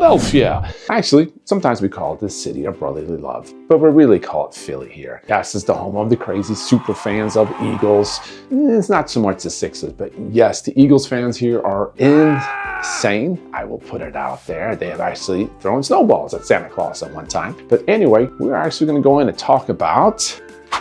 Philadelphia. Actually, sometimes we call it the city of brotherly love, but we really call it Philly here. Yes, it's the home of the crazy super fans of Eagles. It's not so much the Sixers, but yes, the Eagles fans here are insane. I will put it out there. They have actually thrown snowballs at Santa Claus at one time. But anyway, we're actually going to go in and talk about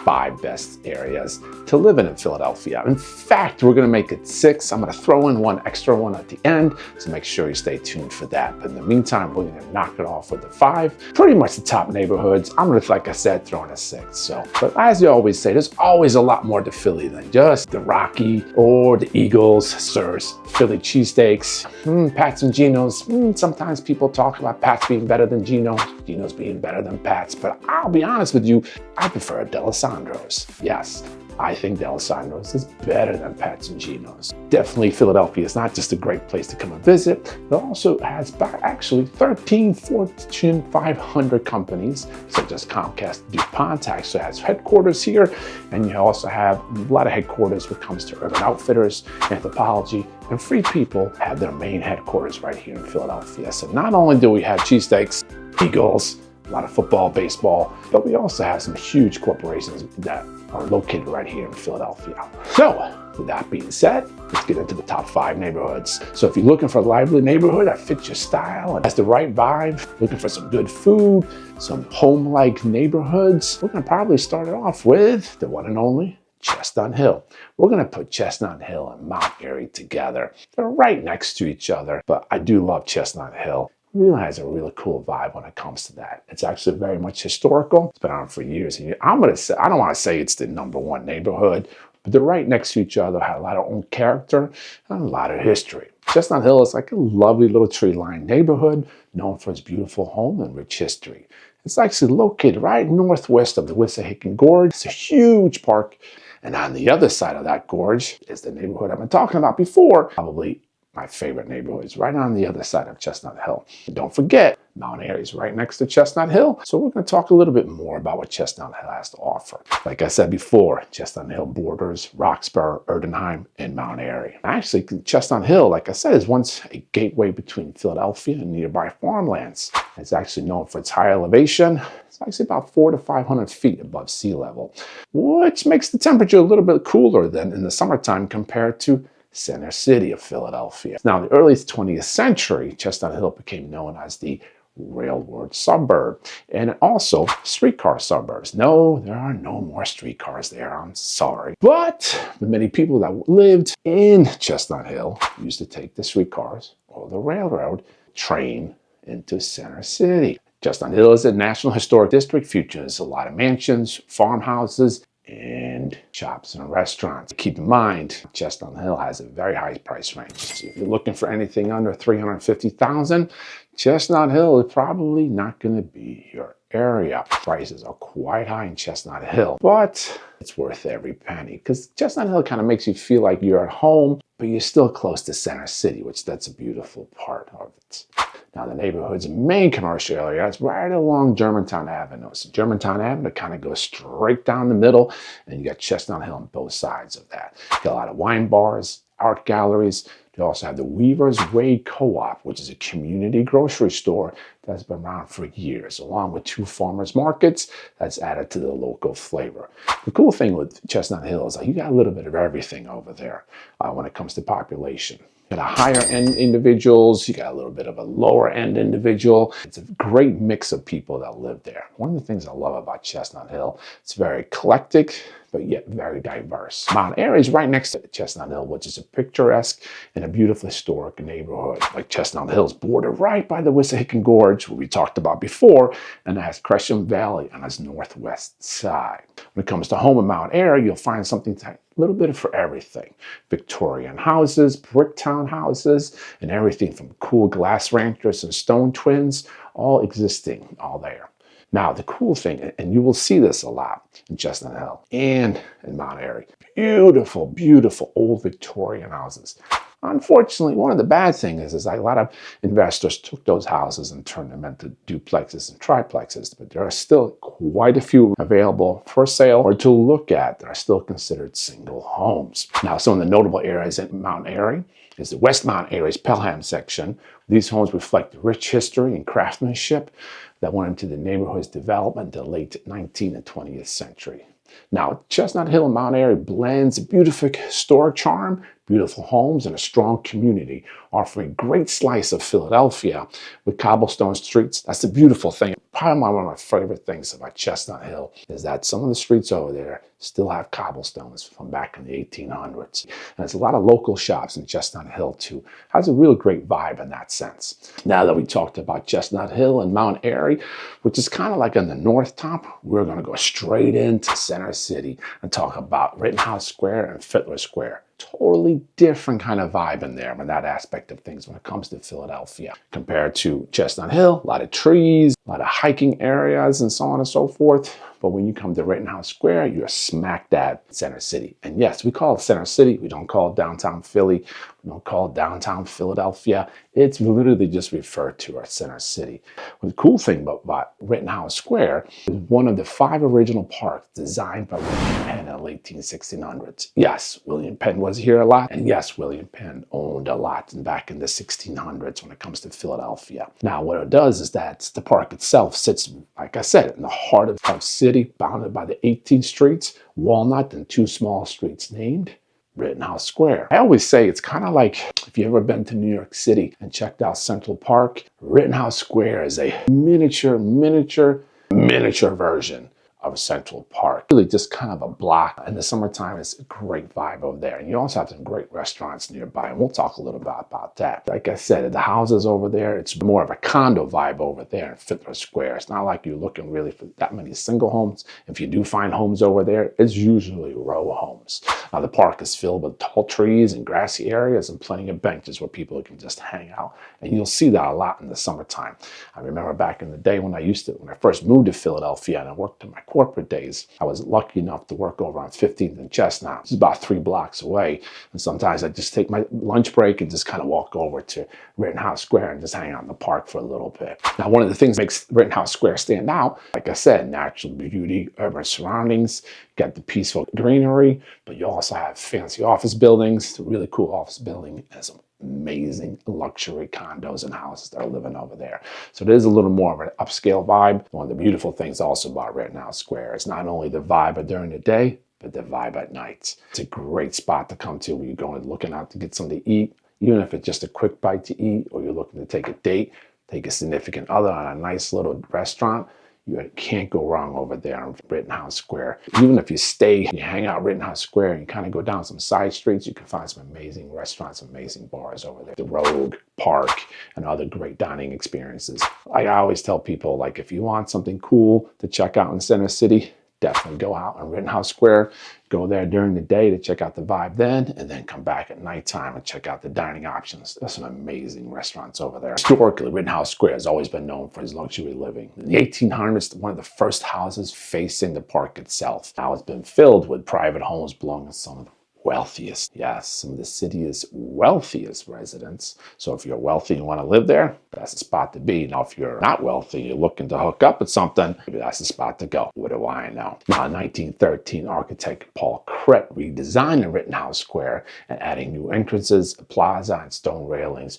5 best areas to live in Philadelphia. In fact, we're going to make it 6. I'm going to throw in one extra one at the end, so make sure you stay tuned for that. But in the meantime, we're going to knock it off with the 5. Pretty much the top neighborhoods. I'm going to, like I said, throw in a 6. So, but as you always say, there's always a lot more to Philly than just the Rocky or the Eagles, Sirs, Philly cheesesteaks, Pats and Geno's. Sometimes people talk about Pats being better than Geno's, Geno's being better than Pats, but I'll be honest with you, I prefer D'Alessandro's. Yes, I think D'Alessandro's is better than Pats and Geno's. Definitely Philadelphia is not just a great place to come and visit, it also has actually 13 Fortune 500 companies, such as Comcast, DuPont, actually has headquarters here, and you also have a lot of headquarters when it comes to Urban Outfitters, Anthropologie, and Free People have their main headquarters right here in Philadelphia. So not only do we have cheesesteaks, Eagles, a lot of football, baseball, but we also have some huge corporations that are located right here in Philadelphia. So, with that being said, let's get into the top 5 neighborhoods. So if you're looking for a lively neighborhood that fits your style and has the right vibe, looking for some good food, some home-like neighborhoods, we're gonna probably start it off with the one and only Chestnut Hill. We're going to put Chestnut Hill and Mount Airy together. They're right next to each other, but I do love Chestnut Hill. It really has a really cool vibe when it comes to that. It's actually very much historical. It's been around for years. And I'm going to say, I don't want to say it's the #1 neighborhood, but they're right next to each other, have a lot of own character and a lot of history. Chestnut Hill is like a lovely little tree-lined neighborhood known for its beautiful home and rich history. It's actually located right northwest of the Wissahickon Gorge. It's a huge park. And on the other side of that gorge is the neighborhood I've been talking about before, probably my favorite neighborhoods, right on the other side of Chestnut Hill. And don't forget, Mount Airy is right next to Chestnut Hill, so we're going to talk a little bit more about what Chestnut Hill has to offer. Like I said before, Chestnut Hill borders Roxborough, Erdenheim, and Mount Airy. Actually, Chestnut Hill, like I said, is once a gateway between Philadelphia and nearby farmlands. It's actually known for its high elevation. It's actually about 400 to 500 feet above sea level, which makes the temperature a little bit cooler than in the summertime compared to center city of Philadelphia. Now, in the early 20th century, Chestnut Hill became known as the railroad suburb and also streetcar suburbs. No, there are no more streetcars there, I'm sorry. But the many people that lived in Chestnut Hill used to take the streetcars or the railroad train into center city. Chestnut Hill is a National Historic District, features a lot of mansions, farmhouses, and shops and restaurants. Keep in mind, Chestnut Hill has a very high price range. So if you're looking for anything under $350,000, Chestnut Hill is probably not going to be your area. Prices are quite high in Chestnut Hill, but it's worth every penny because Chestnut Hill kind of makes you feel like you're at home, but you're still close to center city, which that's a beautiful part of it. Now, the neighborhood's main commercial area is right along Germantown Avenue. So Germantown Avenue kind of goes straight down the middle, and you got Chestnut Hill on both sides of that. You got a lot of wine bars, art galleries. You also have the Weaver's Way Co-op, which is a community grocery store that's been around for years, along with 2 farmers markets that's added to the local flavor. The cool thing with Chestnut Hill is that you got a little bit of everything over there when it comes to population. You got a higher end individuals, you got a little bit of a lower end individual. It's a great mix of people that live there. One of the things I love about Chestnut Hill, it's very eclectic, but yet very diverse. Mount Airy is right next to Chestnut Hill, which is a picturesque and a beautiful historic neighborhood. Like Chestnut Hill's bordered right by the Wissahickon Gorge, what we talked about before, and it has Gresham Valley on its northwest side. When it comes to home in Mount Airy, you'll find something a little bit for everything. Victorian houses, brick town houses, and everything from cool glass ranchers and stone twins, all existing, all there. Now, the cool thing, and you will see this a lot in Chestnut Hill and in Mount Airy, beautiful, beautiful old Victorian houses. Unfortunately, one of the bad things is that a lot of investors took those houses and turned them into duplexes and triplexes, but there are still quite a few available for sale or to look at that are still considered single homes. Now, some of the notable areas in Mount Airy is the Westmount area's Pelham section. These homes reflect the rich history and craftsmanship that went into the neighborhood's development in the late 19th and 20th century. Now, Chestnut Hill and Mount Airy blends beautiful historic charm, beautiful homes, and a strong community, offering a great slice of Philadelphia with cobblestone streets. That's the beautiful thing. Probably one of my favorite things about Chestnut Hill is that some of the streets over there still have cobblestones from back in the 1800s. And there's a lot of local shops in Chestnut Hill too. Has a real great vibe in that sense. Now that we talked about Chestnut Hill and Mount Airy, which is kind of like on the north top, we're going to go straight into Center City and talk about Rittenhouse Square and Fiddler Square. Totally different kind of vibe in there in that aspect of things when it comes to Philadelphia. Compared to Chestnut Hill, a lot of trees, a lot of hiking areas and so on and so forth. But when you come to Rittenhouse Square, you're smack dab Center City. And yes, we call it Center City. We don't call it downtown Philly. We don't call it downtown Philadelphia. It's literally just referred to as Center City. Well, the cool thing about Rittenhouse Square is one of the 5 original parks designed by William Penn in the late 1600s. Yes, William Penn was here a lot. And yes, William Penn owned a lot back in the 1600s when it comes to Philadelphia. Now, what it does is that the park itself sits, like I said, in the heart of city, bounded by the 18 streets, Walnut, and 2 small streets named Rittenhouse Square. I always say it's kind of like if you've ever been to New York City and checked out Central Park, Rittenhouse Square is a miniature version of Central Park. Really just kind of a block. In the summertime, it's a great vibe over there. And you also have some great restaurants nearby. And we'll talk a little bit about that. Like I said, the houses over there, it's more of a condo vibe over there in Fiddler Square. It's not like you're looking really for that many single homes. If you do find homes over there, it's usually row homes. Now, the park is filled with tall trees and grassy areas and plenty of benches where people can just hang out. And you'll see that a lot in the summertime. I remember back in the day when I first moved to Philadelphia and I worked in my corporate days, I was lucky enough to work over on 15th and Chestnut. It's about 3 blocks away. And sometimes I just take my lunch break and just kind of walk over to Rittenhouse Square and just hang out in the park for a little bit. Now, one of the things that makes Rittenhouse Square stand out, like I said, natural beauty, urban surroundings, got the peaceful greenery, but you also have fancy office buildings, a really cool office building, and some amazing luxury condos and houses that are living over there. So there's a little more of an upscale vibe. One of the beautiful things also about Rittenhouse Square is not only the vibe during the day, but the vibe at night. It's a great spot to come to when you're going and looking out to get something to eat, even if it's just a quick bite to eat, or you're looking to take a date, take a significant other on a nice little restaurant. You can't go wrong over there in Rittenhouse Square. Even if you hang out Rittenhouse Square and you kind of go down some side streets, you can find some amazing restaurants, amazing bars over there. The Rogue, Park, and other great dining experiences. I always tell people, like, if you want something cool to check out in Center City, definitely go out on Rittenhouse Square. Go there during the day to check out the vibe then, and then come back at nighttime and check out the dining options. There's some amazing restaurants over there. Historically, Rittenhouse Square has always been known for its luxury living. In the 1800s, one of the first houses facing the park itself. Now it's been filled with private homes belonging to some of the wealthiest, yes, some of the city's wealthiest residents. So if you're wealthy and want to live there, that's the spot to be. Now, if you're not wealthy, you're looking to hook up with something, maybe that's the spot to go. What do I know? Now, in 1913, architect Paul Kret redesigned the Rittenhouse Square and adding new entrances, a plaza, and stone railings.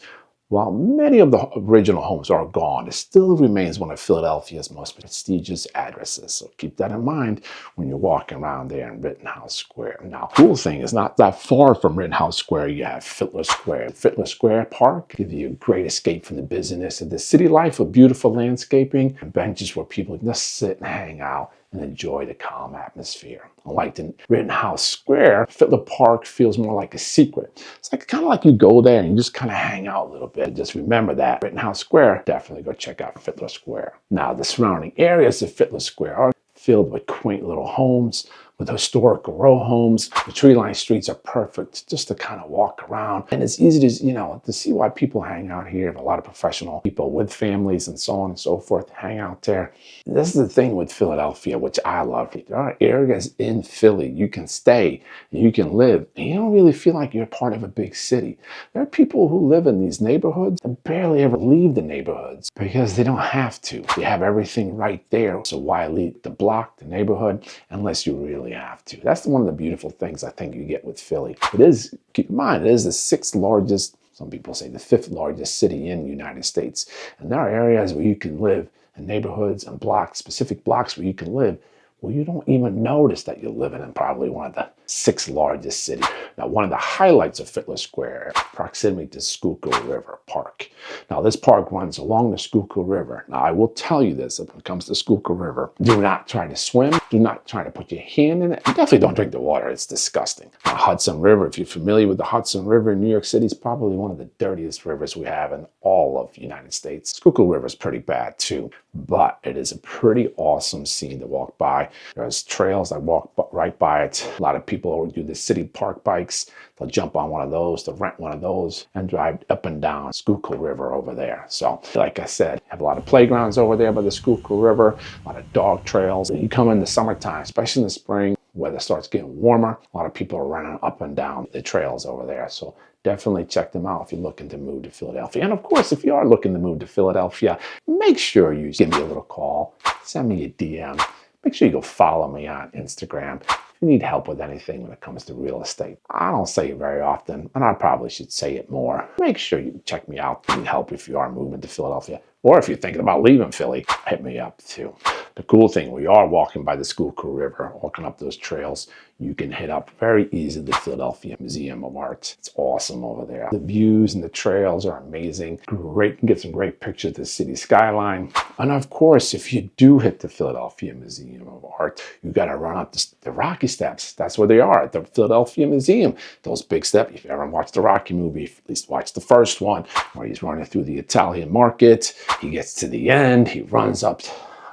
While many of the original homes are gone, it still remains one of Philadelphia's most prestigious addresses. So keep that in mind when you're walking around there in Rittenhouse Square. Now, cool thing is not that far from Rittenhouse Square, you have Fiddler Square. Fiddler Square Park gives you a great escape from the busyness of the city life with beautiful landscaping and benches where people can just sit and hang out and enjoy the calm atmosphere. Unlike the Rittenhouse Square, Fiddler Park feels more like a secret. It's like kind of like you go there and you just kind of hang out a little bit. Just remember that. Rittenhouse Square, definitely go check out Fiddler Square. Now, the surrounding areas of Fiddler Square are filled with quaint little homes, with historical row homes. The tree-lined streets are perfect just to kind of walk around. And it's easy to see why people hang out here. A lot of professional people with families and so on and so forth hang out there. This is the thing with Philadelphia, which I love. There are areas in Philly you can stay, you can live, and you don't really feel like you're part of a big city. There are people who live in these neighborhoods and barely ever leave the neighborhoods because they don't have to. They have everything right there. So why leave the block, the neighborhood, unless you really really have to. That's one of the beautiful things I think you get with Philly. It is, keep in mind, it is the 6th largest, some people say the 5th largest city in the United States. And there are areas where you can live in neighborhoods and blocks, specific blocks where you can live, well, you don't even notice that you're living in probably one of the 6th largest cities. Now, one of the highlights of Fiddler Square, proximity to Schuylkill River Park. Now, this park runs along the Schuylkill River. Now, I will tell you this, when it comes to Schuylkill River, do not try to swim. Do not try to put your hand in it. And definitely don't drink the water. It's disgusting. Now, Hudson River, if you're familiar with the Hudson River in New York City, is probably one of the dirtiest rivers we have in all of the United States. Schuylkill River is pretty bad too, but it is a pretty awesome scene to walk by. There's trails that walk right by it. A lot of people do the city park bikes. They'll jump on one of those, they'll rent one of those, and drive up and down Schuylkill River over there. So, like I said, have a lot of playgrounds over there by the Schuylkill River, a lot of dog trails. You come in the summertime, especially in the spring, weather starts getting warmer. A lot of people are running up and down the trails over there. So definitely check them out if you're looking to move to Philadelphia. And of course, if you are looking to move to Philadelphia, make sure you give me a little call, send me a DM. Make sure you go follow me on Instagram. If you need help with anything when it comes to real estate, I don't say it very often, and I probably should say it more. Make sure you check me out. If you need help if you are moving to Philadelphia, or if you're thinking about leaving Philly, hit me up too. The cool thing, we are walking by the Schuylkill River, walking up those trails. You can hit up very easily the Philadelphia Museum of Art. It's awesome over there. The views and the trails are amazing. Great, you can get some great pictures of the city skyline. And of course, if you do hit the Philadelphia Museum of Art, you got to run up the Rocky Steps. That's where they are, at the Philadelphia Museum. Those big steps, if you ever watched the Rocky movie, at least watch the first one, where he's running through the Italian market. He gets to the end, he runs up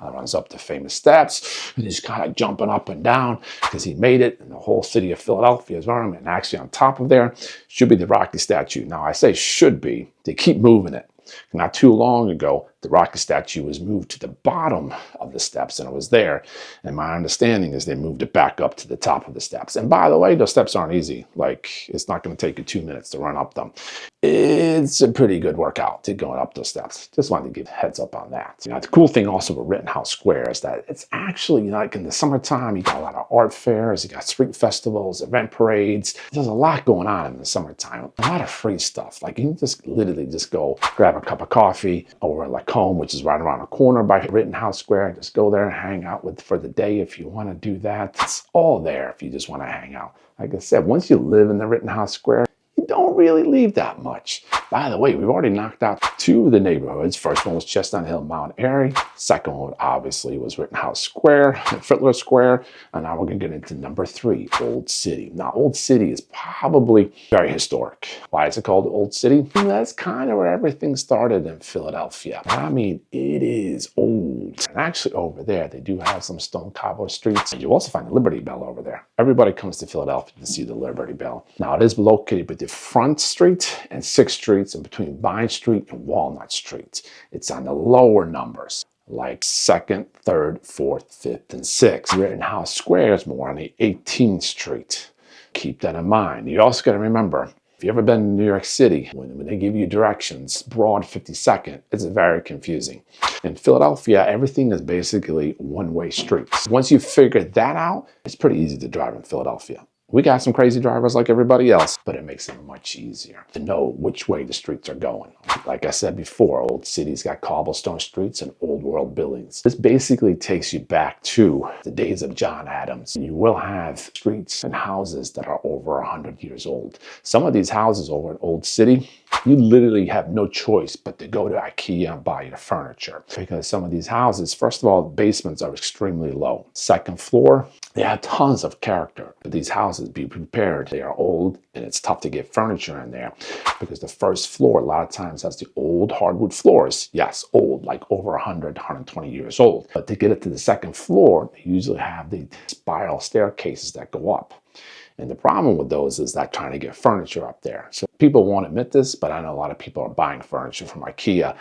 the famous steps, and he's kind of jumping up and down because he made it, and the whole city of Philadelphia is around him. And actually on top of there should be the Rocky statue. Now I say should be, they keep moving it. Not too long ago, the Rocky statue was moved to the bottom of the steps, and it was there. And my understanding is they moved it back up to the top of the steps. And by the way, those steps aren't easy. Like, it's not going to take you 2 minutes to run up them. It's a pretty good workout to going up those steps. Just wanted to give a heads up on that. You know, the cool thing also with Rittenhouse Square is that it's actually, you know, like in the summertime, you got a lot of art fairs, you got street festivals, event parades. There's a lot going on in the summertime. A lot of free stuff. Like, you can just literally just go grab a cup of coffee over at Lacombe, which is right around the corner by Rittenhouse Square. Just go there and hang out for the day if you want to do that. It's all there if you just want to hang out. Like I said, once you live in the Rittenhouse Square, you don't really leave that much. By the way, we've already knocked out 2 of the neighborhoods. First one was Chestnut Hill, Mount Airy. Second one obviously was Rittenhouse Square, Fiddler Square. And now we're going to get into number 3, Old City. Now, Old City is probably very historic. Why is it called Old City? That's kind of where everything started in Philadelphia. I mean, it is old. And actually over there, they do have some stone cobble streets. And you also find the Liberty Bell over there. Everybody comes to Philadelphia to see the Liberty Bell. Now, it is located between Front Street and 6th Streets, and between Vine Street and Walnut Street. It's on the lower numbers, like 2nd, 3rd, 4th, 5th, and 6th. Rittenhouse Square is more on the 18th Street. Keep that in mind. You also got to remember, if you've ever been in New York City, when they give you directions, Broad 52nd, it's very confusing. In Philadelphia, everything is basically one-way streets. Once you figure that out, it's pretty easy to drive in Philadelphia. We got some crazy drivers like everybody else, but it makes it much easier to know which way the streets are going. Like I said before, Old City's got cobblestone streets and old world buildings. This basically takes you back to the days of John Adams. You will have streets and houses that are over 100 years old. Some of these houses over in Old City, you literally have no choice but to go to IKEA and buy your furniture. Because some of these houses, first of all, the basements are extremely low. Second floor, they have tons of character. But these houses, be prepared. They are old, and it's tough to get furniture in there because the first floor a lot of times has the old hardwood floors. Yes, old, like over 100, 120 years old. But to get it to the second floor, they usually have the spiral staircases that go up. And the problem with those is that trying to get furniture up there. So people won't admit this, but I know a lot of people are buying furniture from IKEA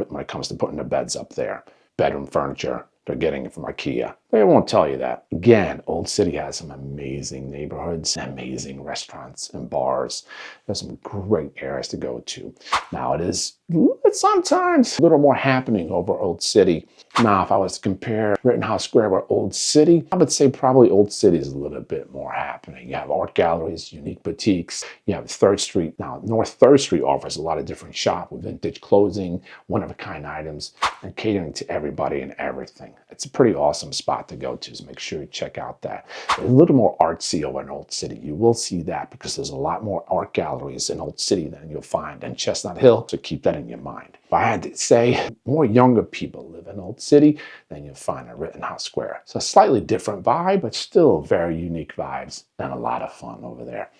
when it comes to putting the beds up there. Bedroom furniture, they're getting it from IKEA They won't tell you that. Again, Old City has some amazing neighborhoods, amazing restaurants and bars. There's some great areas to go to. Now it's sometimes a little more happening over Old City. Now, if I was to compare Rittenhouse Square with Old City, I would say probably Old City is a little bit more happening. You have art galleries, unique boutiques. You have 3rd Street. Now, North 3rd Street offers a lot of different shops with vintage clothing, one-of-a-kind items, and catering to everybody and everything. It's a pretty awesome spot to go to, so make sure you check out that. A little more artsy over in Old City. You will see that because there's a lot more art galleries in Old City than you'll find in Chestnut Hill, so keep that in your mind. If I had to say, more younger people live in Old City than you'll find in Rittenhouse Square. So a slightly different vibe, but still very unique vibes and a lot of fun over there.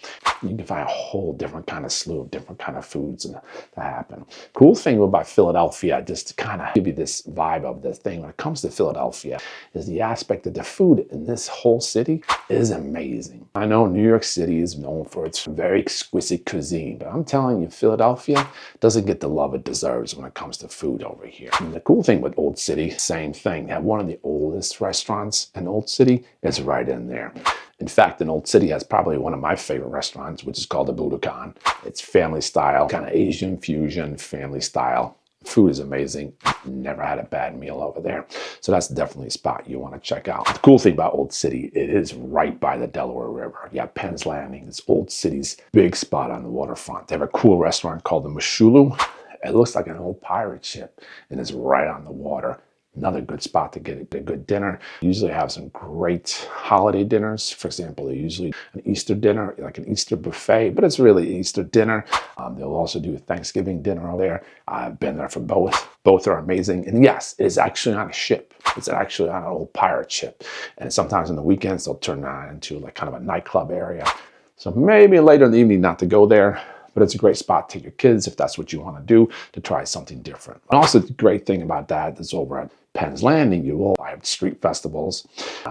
You can find a whole different kind of slew of different kind of foods that happen. Cool thing about Philadelphia, just to kind of give you this vibe of the thing when it comes to Philadelphia, is the aspect that the food in this whole city is amazing. I know New York City is known for its very exquisite cuisine, but I'm telling you, Philadelphia doesn't get the love it deserves when it comes to food over here. And the cool thing with Old City, same thing. They have one of the oldest restaurants in Old City. It's right in there. In fact, in Old City has probably one of my favorite restaurants, which is called the Budokan. It's family style, kind of Asian fusion, family style. Food is amazing. Never had a bad meal over there. So that's definitely a spot you want to check out. The cool thing about Old City, it is right by the Delaware River. You have Penn's Landing. It's Old City's big spot on the waterfront. They have a cool restaurant called the Mashulu. It looks like an old pirate ship, and it's right on the water. Another good spot to get a good dinner. Usually have some great holiday dinners. For example, they're usually an Easter dinner, like an Easter buffet, but it's really Easter dinner. They'll also do a Thanksgiving dinner over there. I've been there for both. Both are amazing. And yes, it's actually on a ship. It's actually on an old pirate ship. And sometimes on the weekends, they'll turn that into like kind of a nightclub area. So maybe later in the evening not to go there. But it's a great spot to take your kids if that's what you want to do, to try something different. And also the great thing about that is over at Penn's Landing, you will have street festivals.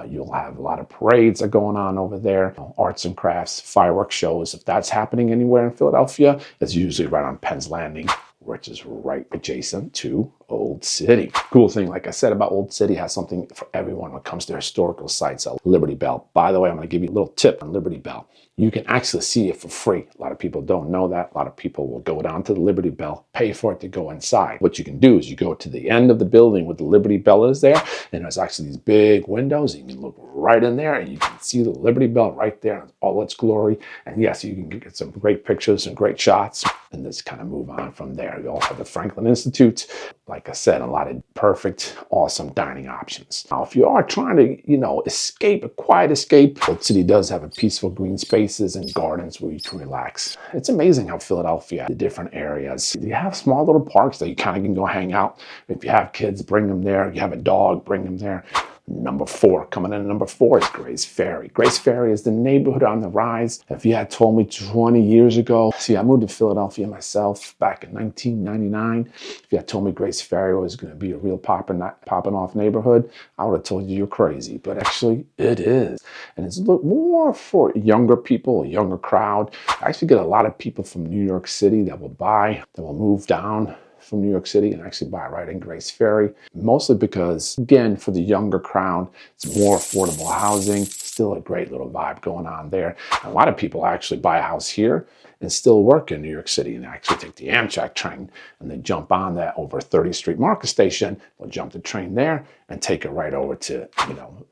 You'll have a lot of parades that are going on over there, arts and crafts, fireworks shows. If that's happening anywhere in Philadelphia, it's usually right on Penn's Landing, which is right adjacent to Old City. Cool thing, like I said, about Old City, has something for everyone when it comes to historical sites. Liberty Bell. By the way, I'm going to give you a little tip on Liberty Bell. You can actually see it for free. A lot of people don't know that. A lot of people will go down to the Liberty Bell, pay for it to go inside. What you can do is you go to the end of the building where the Liberty Bell is there, and there's actually these big windows. You can look right in there, and you can see the Liberty Bell right there in all its glory. And yes, you can get some great pictures and great shots, and just kind of move on from there. You also have the Franklin Institute. Like I said, a lot of perfect, awesome dining options. Now, if you are trying to, escape, a quiet escape, Old City does have a peaceful green spaces and gardens where you can relax. It's amazing how Philadelphia, the different areas, you have small little parks that you kind of can go hang out. If you have kids, bring them there. If you have a dog, bring them there. Number 4, coming in at number 4 is Grace Ferry. Grace Ferry is the neighborhood on the rise. If you had told me 20 years ago, see, I moved to Philadelphia myself back in 1999. If you had told me Grace Ferry was going to be a real popping off neighborhood, I would have told you you're crazy. But actually, it is. And it's more for younger people, a younger crowd. I actually get a lot of people from New York City that will move down from New York City and actually buy right in Grace Ferry, mostly because, again, for the younger crowd, it's more affordable housing, still a great little vibe going on there. And a lot of people actually buy a house here and still work in New York City and actually take the Amtrak train, and they jump on that over 30th Street Market Station. They'll jump the train there and take it right over to,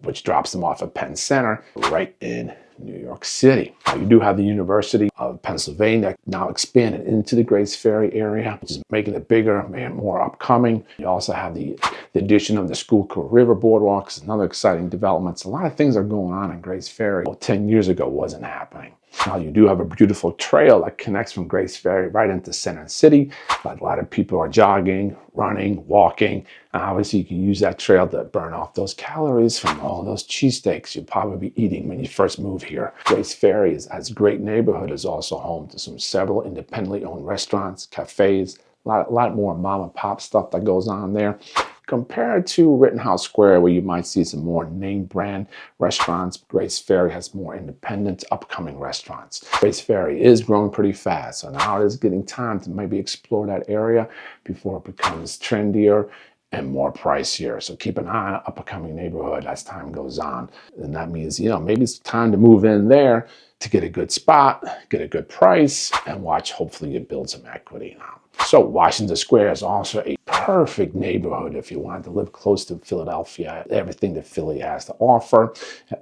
which drops them off at Penn Center right in New York City. You do have the University of Pennsylvania now expanded into the Grace Ferry area, which is making it bigger and more upcoming. You also have the addition of the Schuylkill River Boardwalk, another exciting development. A lot of things are going on in Grace Ferry. 10 years ago wasn't happening. Now you do have a beautiful trail that connects from Grace Ferry right into Center City. A lot of people are jogging, running, walking. Obviously, you can use that trail to burn off those calories from all those cheesesteaks you'll probably be eating when you first move here. Grace Ferry has a great neighborhood, is also home to several independently owned restaurants, cafes, a lot more mom and pop stuff that goes on there. Compared to Rittenhouse Square, where you might see some more name brand restaurants, Grace Ferry has more independent, upcoming restaurants. Grace Ferry is growing pretty fast, so now it is getting time to maybe explore that area before it becomes trendier and more pricier. So keep an eye on an up-and-coming neighborhood as time goes on. And that means, you know, maybe it's time to move in there to get a good spot, get a good price, and watch, hopefully you build some equity now. So Washington Square is also a perfect neighborhood if you want to live close to Philadelphia, everything that Philly has to offer,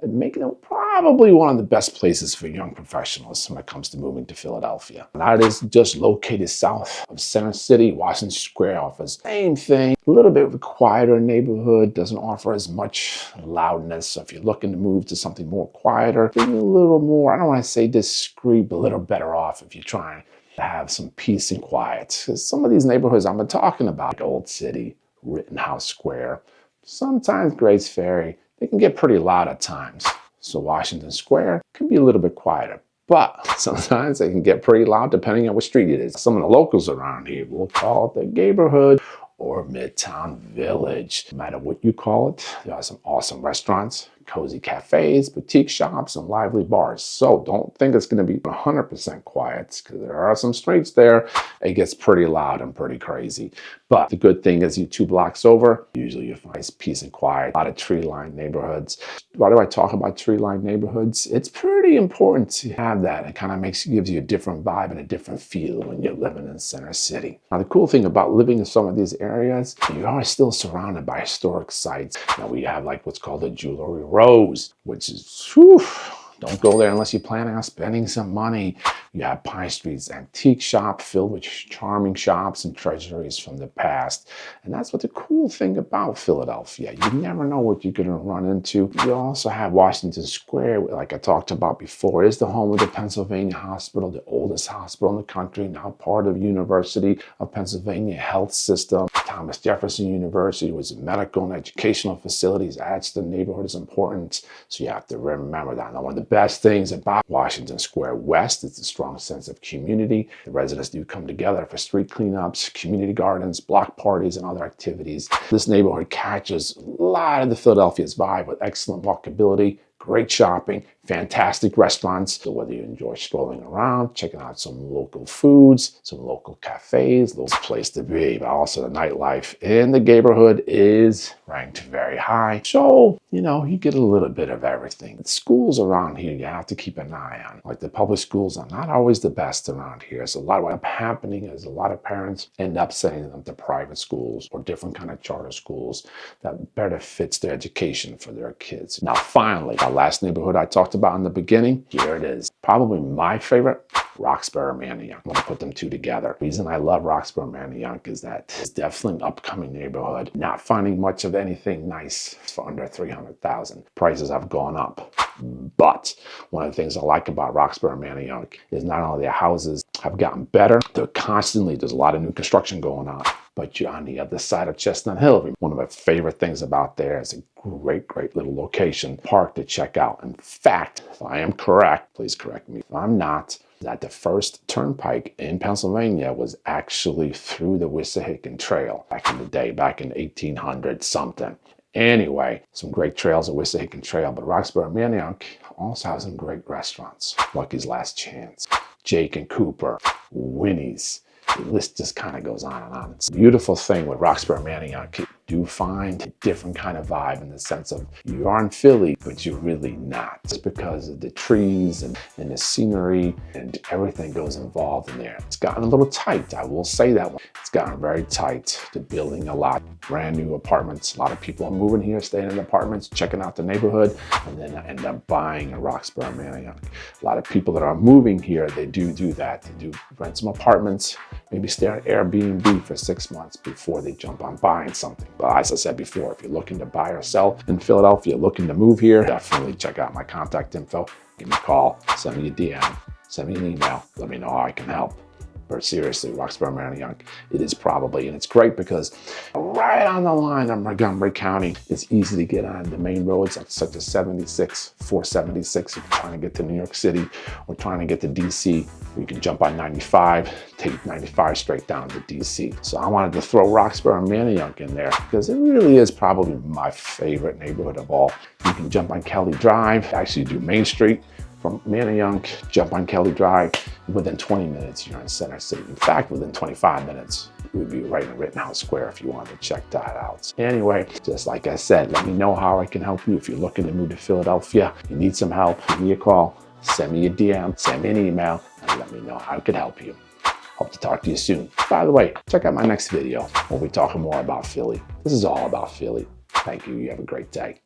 making it probably one of the best places for young professionals when it comes to moving to Philadelphia. And that is just located south of Center City. Washington Square offers the same thing, a little bit of a quieter neighborhood, doesn't offer as much loudness. So if you're looking to move to something more quieter, a little more, I don't want to say discreet, but a little better off if you're trying to have some peace and quiet. Because some of these neighborhoods I've been talking about, like Old City, Rittenhouse Square, sometimes Grace Ferry, they can get pretty loud at times. So Washington Square can be a little bit quieter, but sometimes they can get pretty loud depending on what street it is. Some of the locals around here will call it the neighborhood or Midtown Village. No matter what you call it, there are some awesome restaurants, cozy cafes, boutique shops, and lively bars. So don't think it's going to be 100% quiet, because there are some streets there. It gets pretty loud and pretty crazy. But the good thing is, you 2 blocks over, usually you find peace and quiet. A lot of tree-lined neighborhoods. Why do I talk about tree-lined neighborhoods? It's pretty important to have that. It kind of gives you a different vibe and a different feel when you're living in Center City. Now, the cool thing about living in some of these areas, you are still surrounded by historic sites. Now, we have like what's called the Jewelry Rose, which is, whew, don't go there unless you're planning on spending some money. You have Pine Street's antique shop filled with charming shops and treasuries from the past. And that's what the cool thing about Philadelphia. You never know what you're going to run into. You also have Washington Square, like I talked about before, is the home of the Pennsylvania Hospital, the oldest hospital in the country, now part of University of Pennsylvania Health System. Thomas Jefferson University was a medical and educational facilities. Adds to the neighborhood's importance. So you have to remember that. Now, one of the best things about Washington Square West is the strong sense of community. The residents do come together for street cleanups, community gardens, block parties, and other activities. This neighborhood catches a lot of the Philadelphia's vibe with excellent walkability, great shopping, fantastic restaurants. So whether you enjoy strolling around, checking out some local foods, some local cafes, those place to be. But also the nightlife in the neighborhood is ranked very high. So, you know, you get a little bit of everything. The schools around here, you have to keep an eye on. Like the public schools are not always the best around here. So a lot of what's happening is a lot of parents end up sending them to private schools or different kind of charter schools that better fits their education for their kids. Now, finally, our last neighborhood I talked about in the beginning, here it is. Probably my favorite, Roxborough Manayunk. I'm going to put them two together. The reason I love Roxborough Manayunk is that it's definitely an upcoming neighborhood. Not finding much of anything nice for under $300,000. Prices have gone up. But one of the things I like about Roxborough Manayunk is not only their houses have gotten better, there's a lot of new construction going on. But you're on the other side of Chestnut Hill. One of my favorite things about there is a great little location, park to check out. In fact, if I am correct, please correct me if I'm not, that the first turnpike in Pennsylvania was actually through the Wissahickon Trail back in the day, back in 1800 something. Anyway, some great trails at Wissahickon Trail, but Roxborough Manayunk also has some great restaurants. Lucky's Last Chance, Jake and Cooper, Winnie's. The list just kind of goes on and on. It's a beautiful thing with Roxborough Manayunk. You do find a different kind of vibe in the sense of you are in Philly, but you're really not. It's because of the trees and the scenery and everything goes involved in there. It's gotten a little tight, I will say that one. It's gotten very tight. They're building a lot, brand new apartments. A lot of people are moving here, staying in apartments, checking out the neighborhood, and then end up buying a Roxborough Manayunk. A lot of people that are moving here, they do that. They do rent some apartments, maybe stay on Airbnb for 6 months before they jump on buying something. But as I said before, if you're looking to buy or sell in Philadelphia, looking to move here, definitely check out my contact info. Give me a call, send me a DM, send me an email, let me know how I can help. But seriously, Roxborough Manayunk, it is probably, and it's great because right on the line of Montgomery County, it's easy to get on the main roads such as 76, 476 if you're trying to get to New York City or trying to get to DC. You can jump on 95, take 95 straight down to DC. So I wanted to throw Roxborough Manayunk in there because it really is probably my favorite neighborhood of all. You can jump on Kelly Drive, actually do Main Street, from Manayunk, jump on Kelly Drive. Within 20 minutes, you're in Center City. In fact, within 25 minutes, we'd be right in Rittenhouse Square if you wanted to check that out. Anyway, just like I said, let me know how I can help you. If you're looking to move to Philadelphia, you need some help, give me a call, send me a DM, send me an email, and let me know how I can help you. Hope to talk to you soon. By the way, check out my next video. We'll be talking more about Philly. This is all about Philly. Thank you. You have a great day.